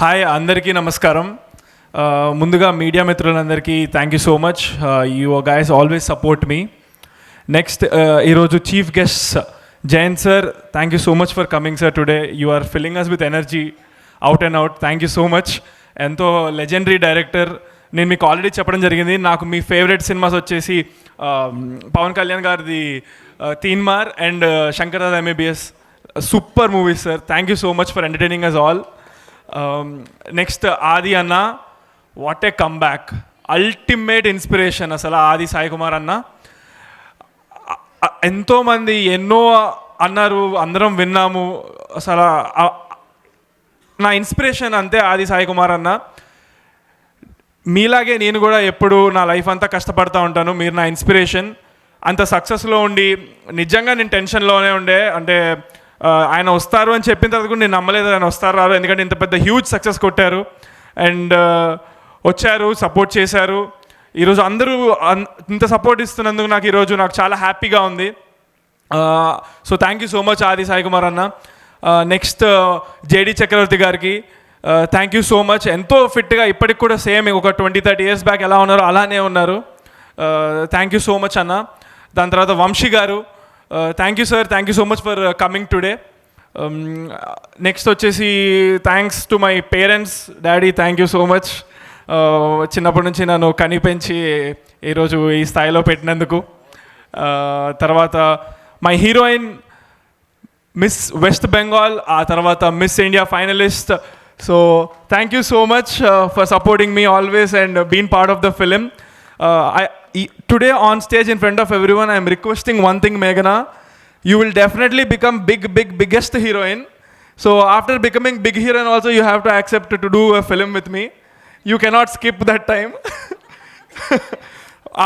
Hi అందరికీ నమస్కారం. ముందుగా మీడియా మిత్రులందరికీ thank you so much. You guys always support me. Next ఈరోజు chief guest Jayant sir, thank you so much for coming sir today. You are filling us with energy out and out. Thank you so much. ఎంతో legendary director. నేను మీకు already చెప్పడం జరిగింది, నాకు మీ favourite cinemas వచ్చేసి పవన్ కళ్యాణ్ గారిది Teenmar and Shankar Dada MBBS. Super movies sir. Thank you so much for entertaining us all. Next ఆది అన్న, what a comeback, ultimate inspiration అసలు ఆది సాయి కుమార్ అన్న. ఎంతోమంది ఎన్నో అన్నారు, అందరం విన్నాము. అసలు నా ఇన్స్పిరేషన్ అంతే ఆది సాయి కుమార్ అన్న. మీలాగే నేను కూడా ఎప్పుడు నా లైఫ్ అంతా కష్టపడతా ఉంటాను. మీరు నా ఇన్స్పిరేషన్. అంత సక్సెస్లో ఉండి నిజంగా నేను టెన్షన్లోనే ఉండే. అంటే ఆయన వస్తారు అని చెప్పిన తర్వాత కూడా నేను నమ్మలేదు ఆయన వస్తారు రారు, ఎందుకంటే ఇంత పెద్ద హ్యూజ్ సక్సెస్ కొట్టారు. అండ్ వచ్చారు, సపోర్ట్ చేశారు. ఈరోజు అందరూ ఇంత సపోర్ట్ ఇస్తున్నందుకు నాకు చాలా హ్యాపీగా ఉంది. So thank you so much ఆది సాయి కుమార్ అన్న. నెక్స్ట్ జేడి చక్రవర్తి గారికి థ్యాంక్ యూ సో మచ్. ఎంతో ఫిట్గా ఇప్పటికి కూడా సేమ్ ఒక 20-30 years బ్యాక్ ఎలా ఉన్నారో అలానే ఉన్నారు. థ్యాంక్ యూ సో మచ్ అన్న. దాని తర్వాత Vamsi garu, thank you sir, thank you so much for coming today. Next వచ్చేసి thanks to my parents. Daddy thank you so much, చిన్నప్పటి నుంచి నన్ను కనిపెంచి ఈరోజు ఈ స్థాయిలో పెట్టినందుకు. తర్వాత my heroine miss West Bengal, ఆ తర్వాత miss India finalist. So thank you so much for supporting me always and being part of the film. Today on stage in front of everyone, I am requesting one thing, Meghna. You will definitely become biggest heroine. So after becoming big heroine also, you have to accept to do a film with me. You cannot skip that time.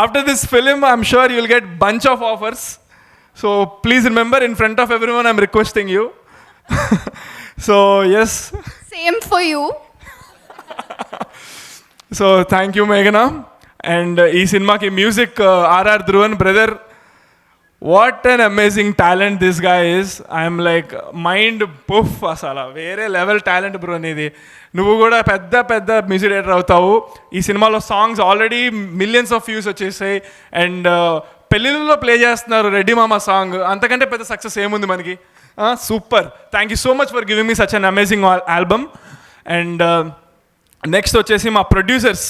After this film, I'm sure you will get bunch of offers. So please remember, in front of everyone, I'm requesting you. So yes. Same for you. So thank you, Meghna. And ఈ సినిమాకి music RR Dhruvan brother. What an amazing talent this guy is. I'm like mind poof. అసలు వేరే level talent bro నీది. నువ్వు కూడా పెద్ద music director అవుతావు. ఈ సినిమాలో songs already millions of views వచ్చేసాయి. అండ్ పెళ్ళిళ్ళలో ప్లే చేస్తున్నారు రెడ్డి మామ సాంగ్. అంతకంటే పెద్ద సక్సెస్ ఏముంది మనకి. Super. Thank you so much for giving me such an amazing album. And next వచ్చేసి మా ప్రొడ్యూసర్స్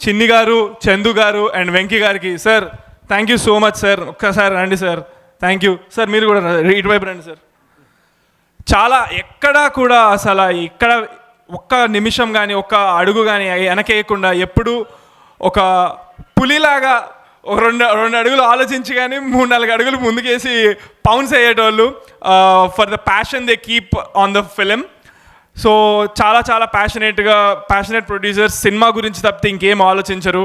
చిన్ని గారు, చందు గారు అండ్ వెంకీ గారికి. Sir thank you so much sir. ఒక్కసారి రండి సార్. Thank you sir. మీరు కూడా ఇటువైపు రండి సార్. చాలా ఎక్కడా కూడా అసలు ఇక్కడ ఒక్క నిమిషం కానీ ఒక్క అడుగు కానీ వెనకేయకుండా ఎప్పుడు ఒక పులిలాగా ఒక రెండు అడుగులు ఆలోచించి కానీ 3-4 అడుగులు ముందుకేసి పౌన్స్ అయ్యేటోళ్ళు. For the passion they keep on the film. So చాలా ప్యాషనేట్ ప్రొడ్యూసర్స్. సినిమా గురించి తప్పితే ఇంకేం ఆలోచించరు.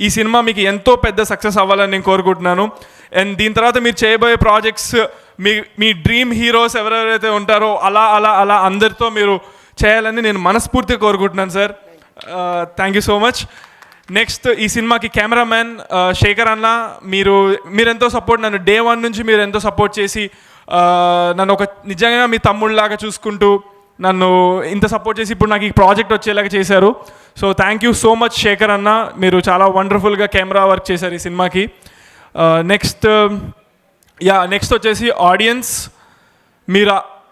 ఈ సినిమా మీకు ఎంతో పెద్ద సక్సెస్ అవ్వాలని నేను కోరుకుంటున్నాను. అండ్ దీని తర్వాత మీరు చేయబోయే ప్రాజెక్ట్స్, మీ డ్రీమ్ హీరోస్ ఎవరెవరైతే ఉంటారో అలా అందరితో మీరు చేయాలని నేను మనస్ఫూర్తిగా కోరుకుంటున్నాను sir. Thank you so much. Next ఈ సినిమాకి కెమెరామ్యాన్ శేఖర్ అన్న. మీరెంతో సపోర్ట్, నన్ను డే 1 నుంచి మీరు ఎంతో సపోర్ట్ చేసి నన్ను ఒక నిజంగా మీ తమ్ముళ్ళలాగా చూసుకుంటూ నన్ను ఇంత సపోర్ట్ చేసి ఇప్పుడు నాకు ఈ ప్రాజెక్ట్ వచ్చేలాగా చేశారు. So thank you so much Sekhar అన్న. మీరు చాలా వండర్ఫుల్గా కెమెరా వర్క్ చేశారు ఈ సినిమాకి. నెక్స్ట్ వచ్చేసి ఆడియన్స్.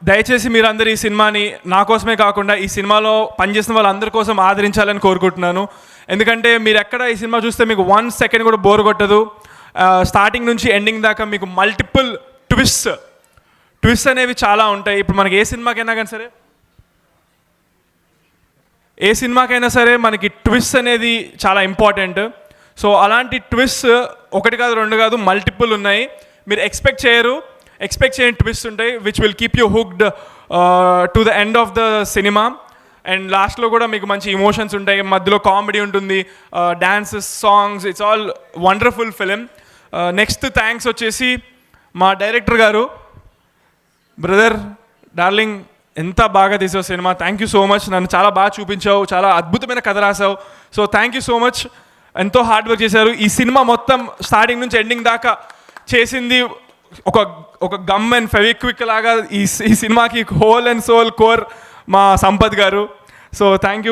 దయచేసి మీరందరూ ఈ సినిమాని నా కోసమే కాకుండా ఈ సినిమాలో పనిచేసిన వాళ్ళందరి కోసం ఆదరించాలని కోరుకుంటున్నాను. ఎందుకంటే మీరు ఎక్కడ ఈ సినిమా చూస్తే మీకు 1 second కూడా బోర్ కొట్టదు. స్టార్టింగ్ నుంచి ఎండింగ్ దాకా మీకు మల్టిపుల్ ట్విస్ట్ అనేవి చాలా ఉంటాయి. ఇప్పుడు మనకి ఏ సినిమాకైనా సరే మనకి ట్విస్ట్ అనేది చాలా ఇంపార్టెంట్. సో అలాంటి ట్విస్ట్ 1 కాదు 2 కాదు మల్టిపుల్ ఉన్నాయి. మీరు ఎక్స్పెక్ట్ చేయని ట్విస్ట్ ఉంటాయి which will keep you hooked to the end of the సినిమా. అండ్ లాస్ట్లో కూడా మీకు మంచి ఇమోషన్స్ ఉంటాయి, మధ్యలో కామెడీ ఉంటుంది, dances, songs. It's all wonderful film. Next thanks వచ్చేసి మా డైరెక్టర్ గారు. బ్రదర్ డార్లింగ్, ఎంత బాగా తీసావు సినిమా. Thank you so much. నన్ను చాలా బాగా చూపించావు, చాలా అద్భుతమైన కథ రాసావు. So thank you so much. ఎంతో హార్డ్ వర్క్ చేశారు. ఈ సినిమా మొత్తం స్టార్టింగ్ నుంచి ఎండింగ్ దాకా చేసింది ఒక గమ్ అండ్ ఫెవిక్విక్ లాగా ఈ సినిమాకి హోల్ అండ్ సోల్ కోర్ మా సంపత్ గారు. So thank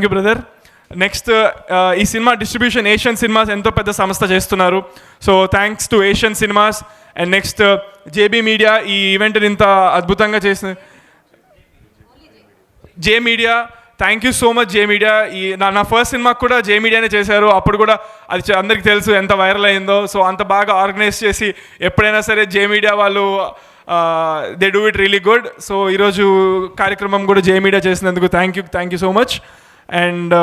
you brother. Next ఈ సినిమా డిస్ట్రిబ్యూషన్ ఏషియన్ సినిమాస్ ఎంతో పెద్ద సంస్థ చేస్తున్నారు. So thanks to Asian cinemas. And next JB media ఈ ఈవెంట్ని ఇంత అద్భుతంగా చేసిన జే media, thank you so much J media. ఈ నా ఫస్ట్ సినిమాకి కూడా జే మీడియానే చేశారు. అప్పుడు కూడా అది అందరికీ తెలుసు ఎంత వైరల్ అయిందో. సో అంత బాగా ఆర్గనైజ్ చేసి ఎప్పుడైనా సరే జే మీడియా వాళ్ళు they do it really good. So ఈరోజు కార్యక్రమం కూడా జే మీడియా చేసినందుకు thank you so much. And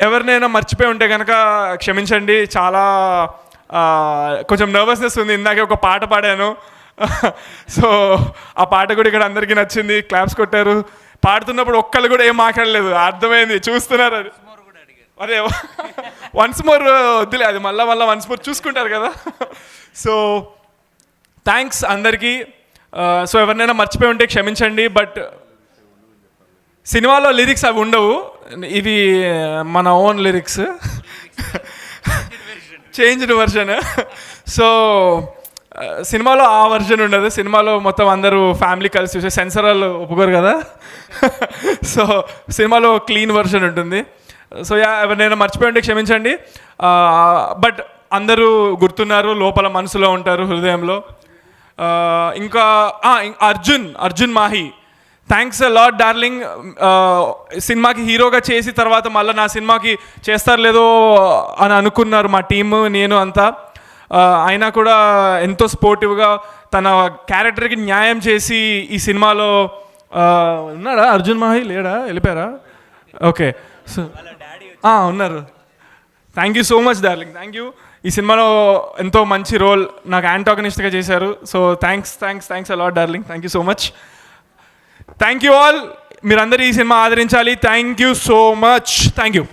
ఎవరినైనా మర్చిపోయి ఉంటే కనుక క్షమించండి. చాలా కొంచెం నర్వస్నెస్ ఉంది. ఇందాకే ఒక పాట పాడాను. సో ఆ పాట కూడా ఇక్కడ అందరికీ నచ్చింది, క్లాప్స్ కొట్టారు. పాడుతున్నప్పుడు ఒక్కళ్ళు కూడా ఏం మాట్లాడలేదు, అర్థమైంది, చూస్తున్నారు. అది అదే వన్స్ మోర్ వద్దులే, అది మళ్ళీ వన్స్ మోర్ చూసుకుంటారు కదా. సో థ్యాంక్స్ అందరికీ. సో ఎవరినైనా మర్చిపోయి ఉంటే క్షమించండి. బట్ సినిమాలో లిరిక్స్ అవి ఉండవు, ఇవి మన own lyrics, changed version. So సినిమాలో ఆ వర్షన్ ఉండదు. సినిమాలో మొత్తం అందరూ ఫ్యామిలీ కలిసి చూసే, సెన్సర్ వాళ్ళు ఒప్పుకోరు కదా. సో సినిమాలో క్లీన్ వర్షన్ ఉంటుంది. సో ఎవరినైనా మర్చిపోయి ఉంటే క్షమించండి. బట్ అందరూ గుర్తున్నారు, లోపల మనసులో ఉంటారు, హృదయంలో. ఇంకా Arjun Mahe, thanks a lot darling. సినిమాకి హీరోగా చేసి తర్వాత మళ్ళీ నా సినిమాకి చేస్తారు లేదో అని అనుకున్నారు మా టీము, నేను అంతా. అయినా కూడా ఎంతో స్పోర్టివ్గా తన క్యారెక్టర్కి న్యాయం చేసి ఈ సినిమాలో ఉన్నాడా అర్జున్ మాహి? లేడా, వెళ్ళిపోయారా? ఓకే, సో ఉన్నారు. Thank you so much darling, thank you. ఈ సినిమాలో ఎంతో మంచి రోల్ నాకు యాంటాగనిస్ట్గా చేశారు. So thanks a lot darling, thank you so much. Thank you all. మీరందరూ ఈ సినిమా ఆదరించాలి. Thank you so much. Thank you.